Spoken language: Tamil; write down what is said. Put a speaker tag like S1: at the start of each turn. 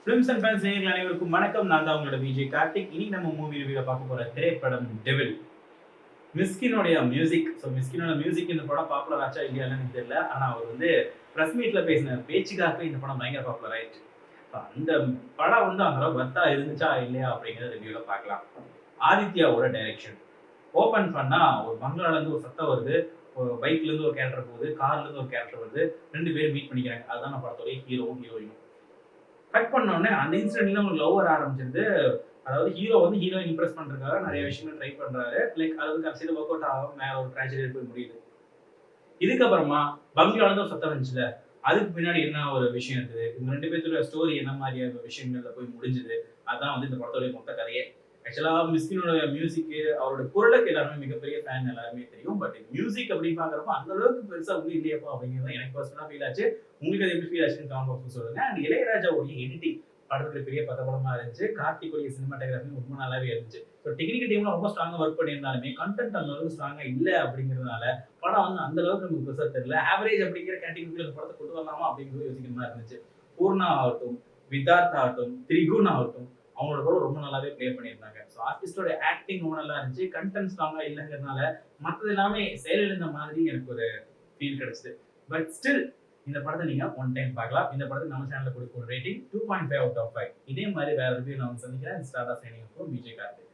S1: ஃபிலிம்ஸ் அண்ட் ஃபேன்ஸ் நேயர்கள் அனைவருக்கும் வணக்கம். நான் தான் உங்களோட விஜய் கார்த்திக். இன்னைக்கு நம்ம மூவி ரிவ்யூல பார்க்க போற திரைப்படம் டெவில். மிஸ்கினோடைய மியூசிக். மிஸ்கினோட மியூசிக் இந்த படம் பாப்புலர் ஆச்சா இல்லையான்னு எனக்கு தெரியல. ஆனா அவர் வந்து பிரஸ் மீட்ல பேசின பேச்சுக்காக இந்த படம் பயங்கர பாப்புலர் ஆயிடுச்சு. அந்த படம் வந்து அந்த அளவுக்கு வர்த்தா இருந்துச்சா இல்லையா அப்படிங்கிறத ரிவ்யூல பார்க்கலாம். ஆதித்யாவோட டைரக்ஷன். ஓபன் பண்ணா ஒரு பங்களால இருந்து ஒரு சத்தம் வருது. ஒரு பைக்ல இருந்து ஒரு கேரக்டர் போகுது, கார்ல இருந்து ஒரு கேரக்டர் வருது. 2 பேரும் மீட் பண்ணிக்கிறாங்க. அதுதான் நம்ம படத்தோட ஹீரோவும் ஹீரோயினும். கட் பண்ண உடனே அந்த இன்சிடென்ட்ல உங்களுக்கு லவ் வர ஆரம்பிச்சிருது. அதாவது ஹீரோ வந்து ஹீரோயின் இம்ப்ரெஸ் பண்றதுக்காக நிறைய விஷயங்கள் ட்ரை பண்றாரு. லைக் அது வந்து கடைசியில ஒர்க் அவுட் ஆகாம மேல ஒரு ட்ராஜடி போய் முடியுது. இதுக்கப்புறமா பங்களால இருந்து ஒரு சத்தம் வந்துச்சுல, அதுக்கு பின்னாடி என்ன ஒரு விஷயம் இருக்குது, இவங்க 2 பேத்தோட ஸ்டோரி என்ன மாதிரியான விஷயங்கள்ல போய் முடிஞ்சுது, அதான் வந்து இந்த படத்தோட மொத்த கதையே. ஆக்சுவலா மிஸ்கினோட மியூசிக், அவரோட குரலுக்கு எல்லாருமே மிகப்பெரிய ஃபேன் எல்லாருமே தெரியும். பட் மியூசிக் அப்படின்னு பாக்குறப்ப அந்த அளவுக்கு பெருசா வந்து இல்லையப்பா அப்படிங்கிறது எனக்கு பர்சனலா ஃபீல் ஆச்சு. உங்களுக்கு அது எப்படி ஃபீல் ஆச்சுன்னு கமெண்ட் பாக்ஸ்ல சொல்லுங்க. அண்ட் இளையராஜாவுடைய எடிட்டிங் படத்துல பெரிய படமா இருந்துச்சு. கார்த்திக்குடைய சினிமாட்டோகிராஃபி ரொம்ப நல்லாவே இருந்துச்சு. ஸோ டெக்னிக்கல் டீம்ல ரொம்ப ஸ்ட்ராங்கா ஒர்க் பண்ணியிருந்தாலுமே கண்டென்ட் அந்த அளவுக்கு ஸ்ட்ராங்கா இல்ல அப்படிங்கிறதுனால படம் வந்து அந்த அளவுக்கு நமக்கு பெருசா தெரியல. ஆவரேஜ் அப்படிங்கிற கேட்டகரிக்குள்ள இந்த படத்தை கொண்டு வரலாமா அப்படிங்கிறது யோசிக்கிற மாதிரி இருந்துச்சு. பூர்ணா ஆகட்டும், விதார்த் ஆகட்டும், திரிகுன் ஆகட்டும், அவங்களோட ரோல் ரொம்ப நல்லாவே ப்ளே பண்ணியிருந்தாங்க. ஸோ ஆர்டிஸ்டோட ஆக்டிங் ரொம்ப நல்லா இருந்துச்சு. கண்டென்ட் ஸ்ட்ராங்கா இல்லைங்கிறதுனால மற்றது எல்லாமே செயலிழந்த மாதிரி எனக்கு ஒரு ஃபீல் கிடைச்சது. பட் ஸ்டில் இந்த படத்தை நீங்க ஒன் டைம் பார்க்கலாம். இந்த படத்துக்கு நம்ம சேனல்ல கொடுக்க ஒரு ரேட்டிங் 2.5 அவுட் ஆஃப் 5. இதே மாதிரி வேற ரிவ்யூ நான் வந்து சந்திக்கிறேன். Start of training Vijay Karthik.